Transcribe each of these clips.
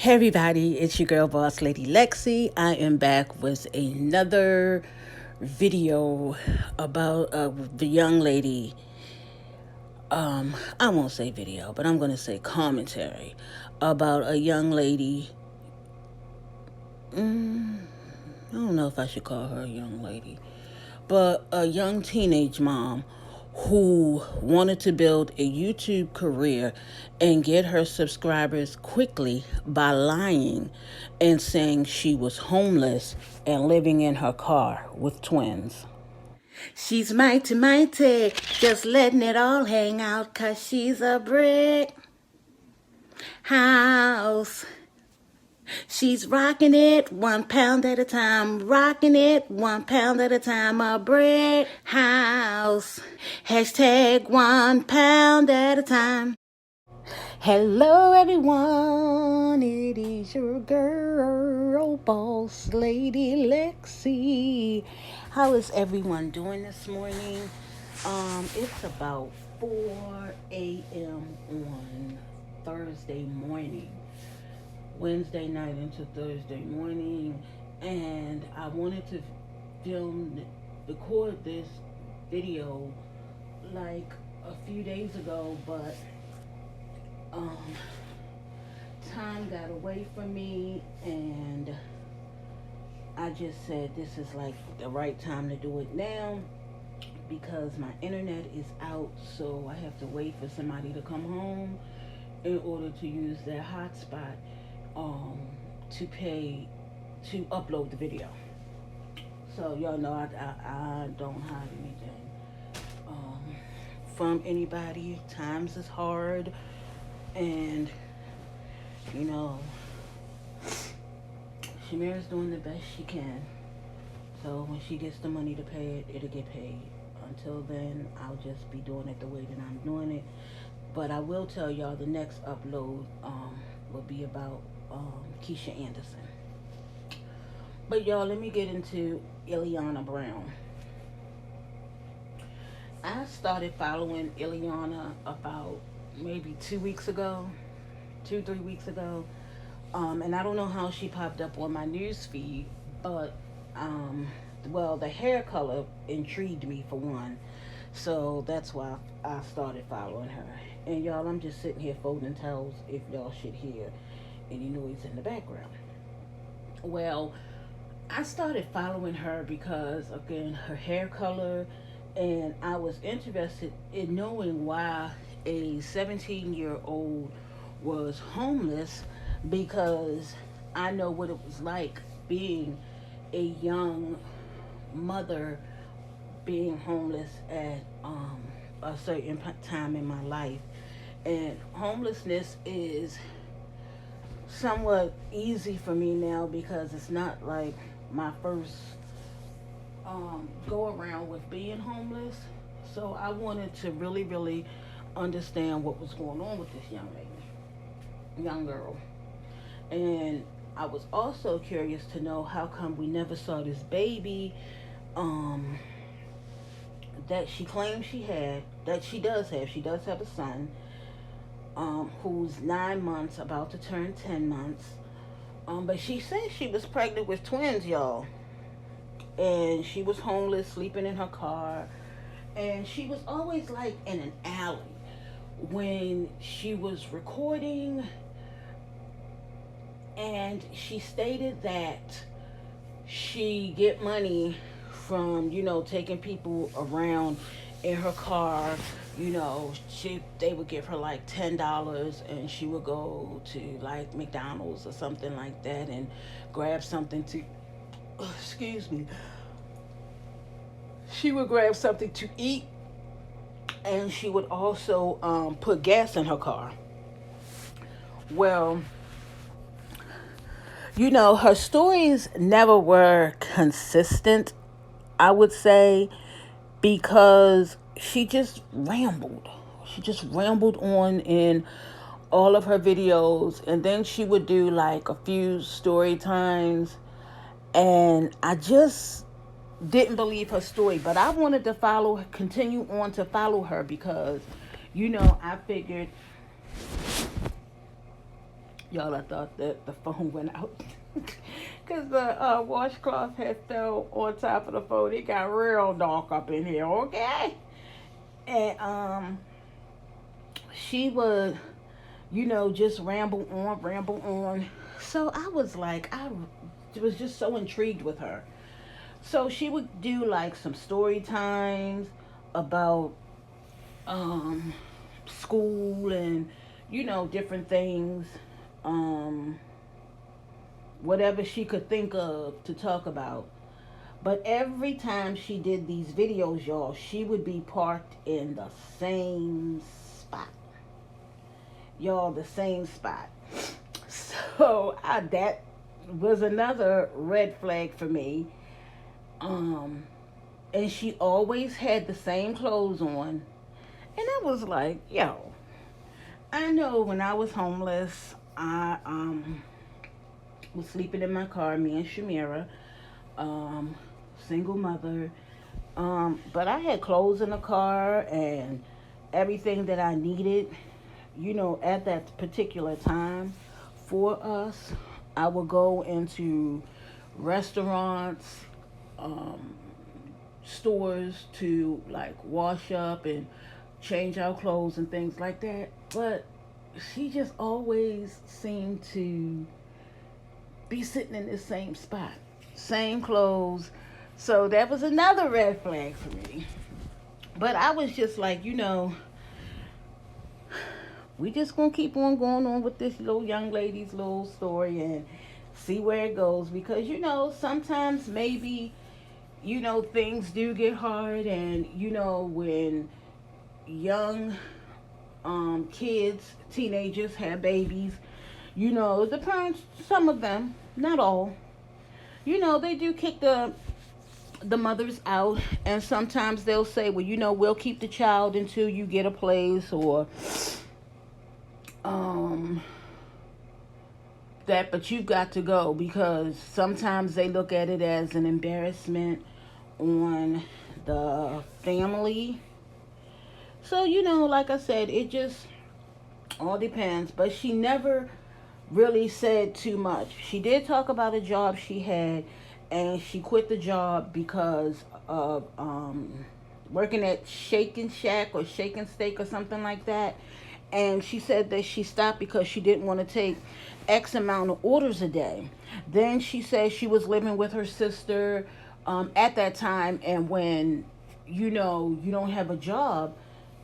Hey everybody, it's your girl boss lady Lexi. I am back with another video about the young lady. I won't say video, but I'm going to say commentary about a young lady. I don't know if I should call her a young lady, but a young teenage mom who wanted to build a YouTube career and get her subscribers quickly by lying and saying she was homeless and living in her car with twins. She's mighty, mighty, just letting it all hang out 'cause she's a brick house. She's rocking it 1 pound at a time, rocking it 1 pound at a time, a brick house. Hashtag 1 pound at a time. Hello everyone, it is your girl, boss lady Lexi. How is everyone doing this morning? It's about 4 a.m. on Thursday morning. Wednesday night into Thursday morning, and I wanted to record this video like a few days ago, but time got away from me, and I just said this is like the right time to do it now because my internet is out, so I have to wait for somebody to come home in order to use their hotspot to pay to upload the video. So y'all know I don't hide anything from anybody. Times is hard, and you know Shamira's doing the best she can. So when she gets the money to pay it, it'll get paid. Until then, I'll just be doing it the way that I'm doing it. But I will tell y'all the next upload will be about Keisha Anderson. But y'all, let me get into Iliana Brown. I started following Iliana about maybe 2 weeks ago, 3 weeks ago. And I don't know how she popped up on my news feed, but well, the hair color intrigued me for one. So that's why I started following her. And y'all, I'm just sitting here folding towels if y'all should hear any noise in the background. Well, I started following her because, again, her hair color, and I was interested in knowing why a 17-year-old was homeless, because I know what it was like being a young mother being homeless at a certain time in my life. And homelessness is somewhat easy for me now because it's not like my first go around with being homeless. So I wanted to really understand what was going on with this young girl. And I was also curious to know how come we never saw this baby that she claims she had, that she does have. She does have a son who's 9 months, about to turn 10 months. But she said she was pregnant with twins, y'all. And she was homeless, sleeping in her car. And she was always like in an alley when she was recording. And she stated that she get money from, taking people around in her car. They would give her like $10, and she would go to like McDonald's or something like that and grab something to excuse me. She would grab something to eat, and she would also put gas in her car. Well, her stories never were consistent, I would say, because she just rambled. She just rambled on in all of her videos, and then she would do like a few story times, and I just didn't believe her story. But I wanted to continue on to follow her because, I figured Y'all, I thought that the phone went out. Because the washcloth had fell on top of the phone. It got real dark up in here, okay? And she would, just ramble on. So I was like, I was just so intrigued with her. So she would do like some story times about school and different things, um, whatever she could think of to talk about. But every time she did these videos, y'all, she would be parked in the same spot. Y'all, the same spot. So that was another red flag for me. Um, and she always had the same clothes on. And I was like, yo, I know when I was homeless, I was sleeping in my car, me and Shamira, um, single mother. But I had clothes in the car and everything that I needed, at that particular time for us. I would go into restaurants, um, stores to like wash up and change our clothes and things like that. But she just always seemed to be sitting in the same spot, same clothes. So that was another red flag for me. But I was just like, we just gonna keep on going on with this little young lady's little story and see where it goes, because sometimes maybe things do get hard, and when young kids, teenagers have babies, the parents, some of them, not all, they do kick the mothers out, and sometimes they'll say, well, we'll keep the child until you get a place, or um that, but you've got to go, because sometimes they look at it as an embarrassment on the family. So, like I said, it just all depends. But she never really said too much. She did talk about a job she had, and she quit the job because of working at Shake and Shack or Shake and Steak or something like that. And she said that she stopped because she didn't want to take X amount of orders a day. Then she said she was living with her sister at that time, and when you don't have a job,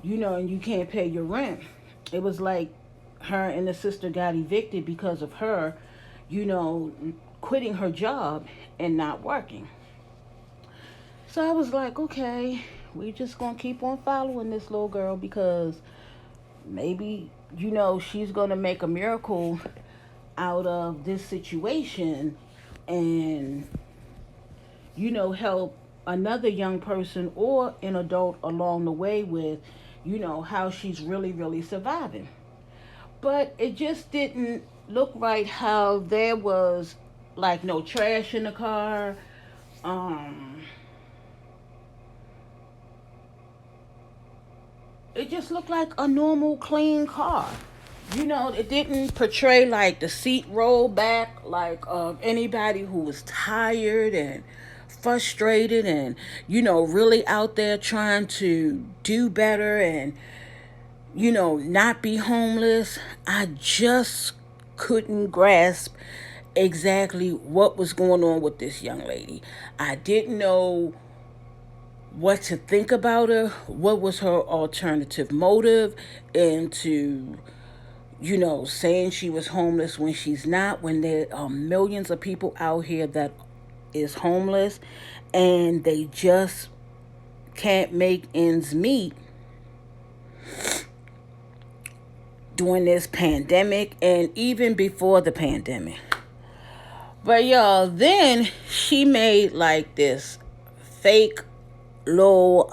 and you can't pay your rent, it was like her and the sister got evicted because of her, you know, quitting her job and not working. So I was like, okay, we just gonna keep on following this little girl, because maybe, she's gonna make a miracle out of this situation, and, help another young person or an adult along the way with, how she's really, really surviving. But it just didn't look right how there was like no trash in the car. Um, it just looked like a normal, clean car. It didn't portray like the seat rolled back, like of anybody who was tired and frustrated and, really out there trying to do better and, not be homeless. I just couldn't grasp exactly what was going on with this young lady. I didn't know what to think about her, what was her alternative motive into, saying she was homeless when she's not, when there are millions of people out here that is homeless and they just can't make ends meet during this pandemic and even before the pandemic. But y'all, then she made like this fake little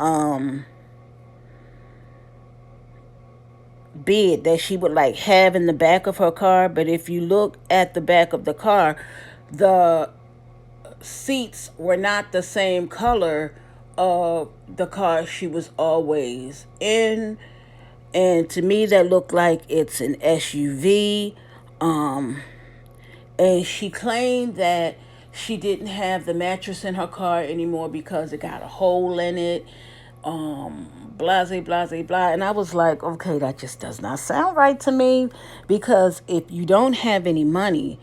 bed that she would like have in the back of her car. But if you look at the back of the car, the seats were not the same color of the car she was always in. And to me, that looked like it's an SUV. Um, and she claimed that she didn't have the mattress in her car anymore because it got a hole in it. Blase, blase, blah. And I was like, okay, that just does not sound right to me, because if you don't have any money,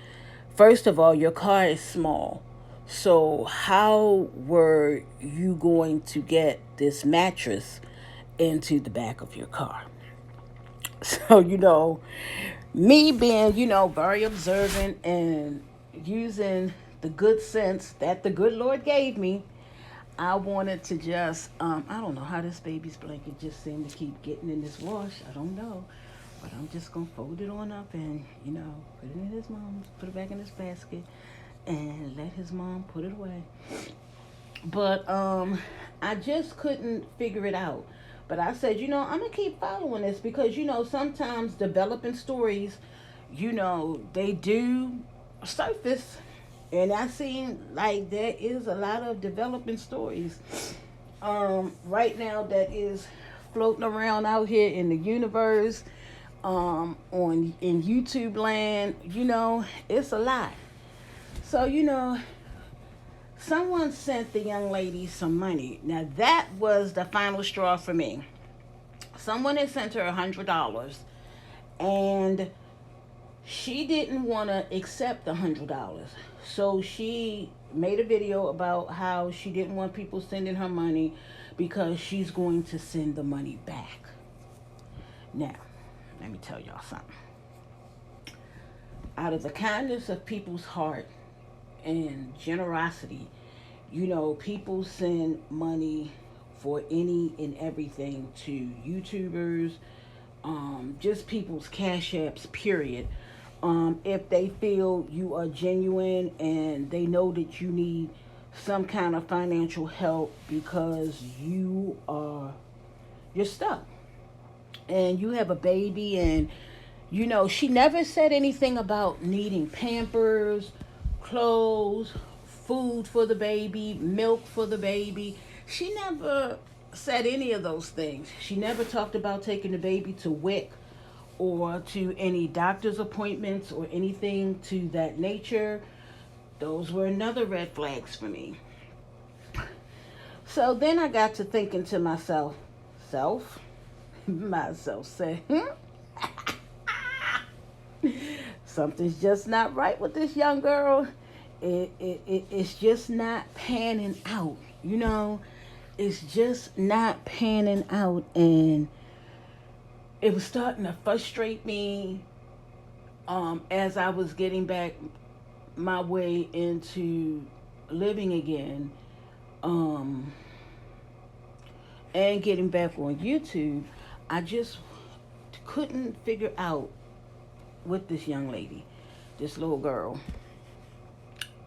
first of all, your car is small. So how were you going to get this mattress into the back of your car? So, me being, very observant and using the good sense that the good Lord gave me, I wanted to just, I don't know how this baby's blanket just seemed to keep getting in this wash. I don't know. But I'm just going to fold it on up and, put it in his mom's, put it back in his basket, and let his mom put it away. But I just couldn't figure it out. But I said, I'm gonna keep following this, because sometimes developing stories, they do surface, and I seen like there is a lot of developing stories right now that is floating around out here in the universe, on in YouTube land. It's a lot. So someone sent the young lady some money. Now that was the final straw for me. Someone had sent her $100, and she didn't want to accept the $100. So she made a video about how she didn't want people sending her money because she's going to send the money back. Now, let me tell y'all something. Out of the kindness of people's heart and generosity, people send money for any and everything to YouTubers, just people's cash apps, period. If they feel you are genuine and they know that you need some kind of financial help because you're stuck and you have a baby, and she never said anything about needing Pampers, clothes, food for the baby, milk for the baby. She never said any of those things. She never talked about taking the baby to WIC or to any doctor's appointments or anything to that nature. Those were another red flags for me. So then I got to thinking to myself said, something's just not right with this young girl. It's just not panning out, it's just not panning out. And it was starting to frustrate me, as I was getting back my way into living again, um, and getting back on YouTube. I just couldn't figure out with this young lady, this little girl.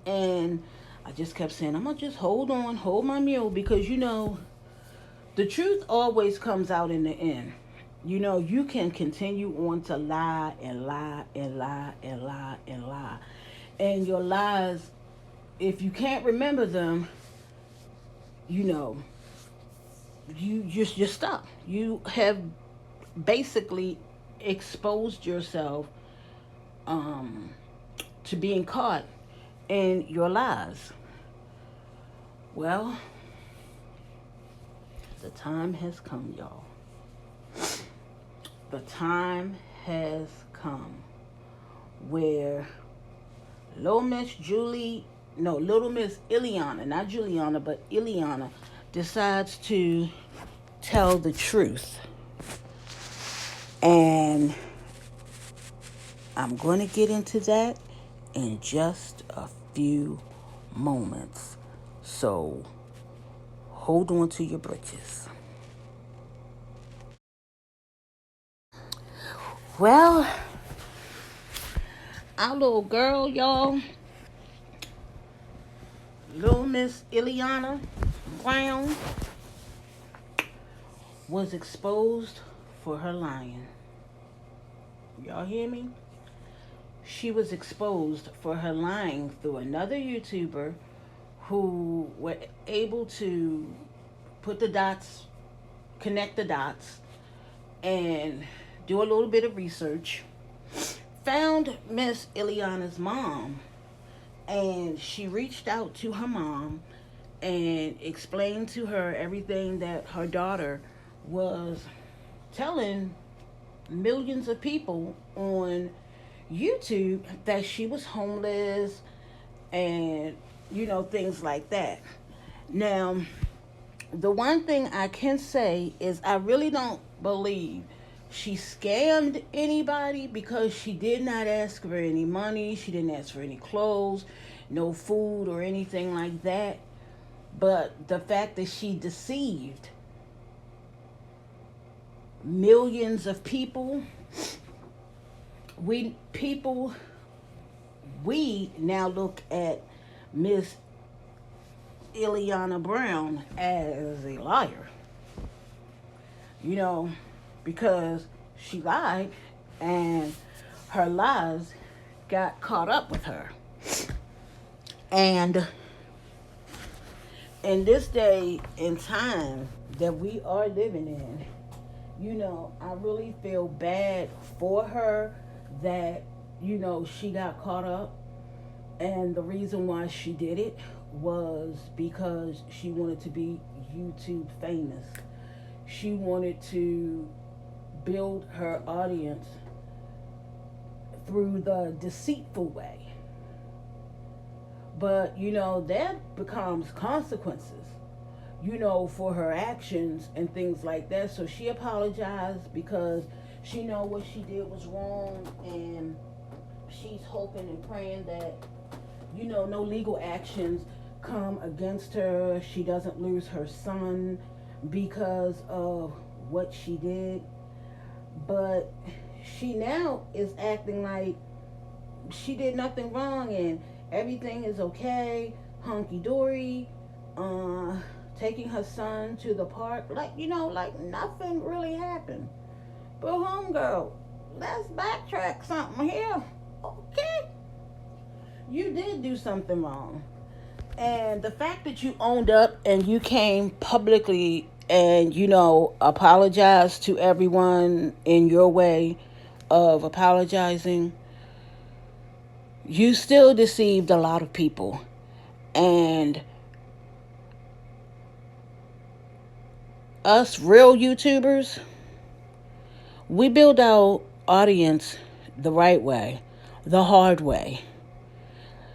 And I just kept saying, I'm going to just hold on, hold my mule, because the truth always comes out in the end. You can continue on to lie and lie and lie and lie and lie. And your lies, if you can't remember them, you know, you're stuck. You have basically exposed yourself um, to being caught in your lies. Well, the time has come, y'all. The time has come where Little Miss Iliana, not Juliana, but Iliana, decides to tell the truth. And I'm going to get into that in just a few moments. So hold on to your britches. Well, our little girl, y'all, Little Miss Iliana Brown, was exposed for her lying. Y'all hear me? She was exposed for her lying through another YouTuber who were able to put the dots, connect the dots, and do a little bit of research, found Miss Iliana's mom, and she reached out to her mom and explained to her everything that her daughter was telling millions of people on YouTube, that she was homeless and things like that. Now, the one thing I can say is I really don't believe she scammed anybody, because she did not ask for any money. She didn't ask for any clothes, no food, or anything like that. But the fact that she deceived millions of people, we people we now look at Miss Iliana Brown as a liar, you know, because she lied, and her lies got caught up with her. And in this day and time that we are living in, I really feel bad for her that, she got caught up. And the reason why she did it was because she wanted to be YouTube famous. She wanted to build her audience through the deceitful way. But, that becomes consequences, for her actions and things like that. So she apologized because she know what she did was wrong, and she's hoping and praying that, no legal actions come against her. She doesn't lose her son because of what she did. But she now is acting like she did nothing wrong and everything is okay, hunky dory, taking her son to the park, like nothing really happened. But homegirl, let's backtrack something here. Okay, you did do something wrong. And the fact that you owned up and you came publicly and, apologized to everyone in your way of apologizing, you still deceived a lot of people. And us real YouTubers, we build our audience the right way, the hard way.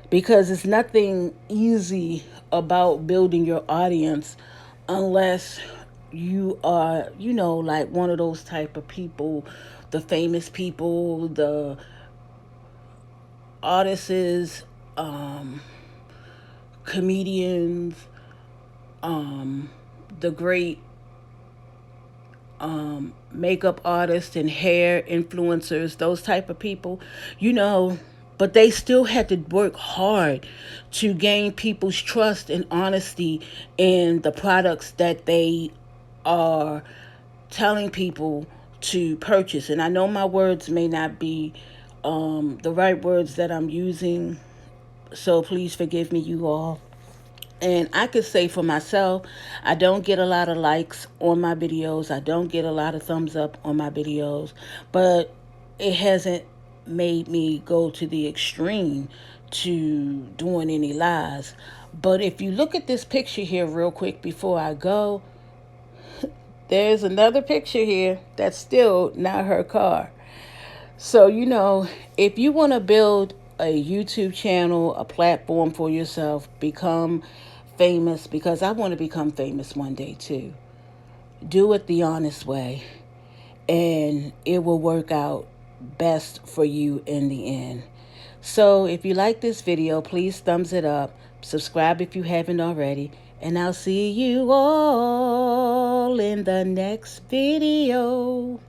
Because it's nothing easy about building your audience unless you are, like one of those type of people, the famous people, the artists, comedians, the great makeup artists and hair influencers, those type of people, but they still had to work hard to gain people's trust and honesty in the products that they are telling people to purchase. And I know my words may not be the right words that I'm using, so please forgive me, you all. And I could say for myself, I don't get a lot of likes on my videos. I don't get a lot of thumbs up on my videos. But it hasn't made me go to the extreme to doing any lies. But if you look at this picture here real quick before I go, there's another picture here that's still not her car. So, if you want to build a YouTube channel, a platform for yourself, become famous, because I want to become famous one day too. Do it the honest way, and it will work out best for you in the end. So if you like this video, please thumbs it up, subscribe if you haven't already, and I'll see you all in the next video.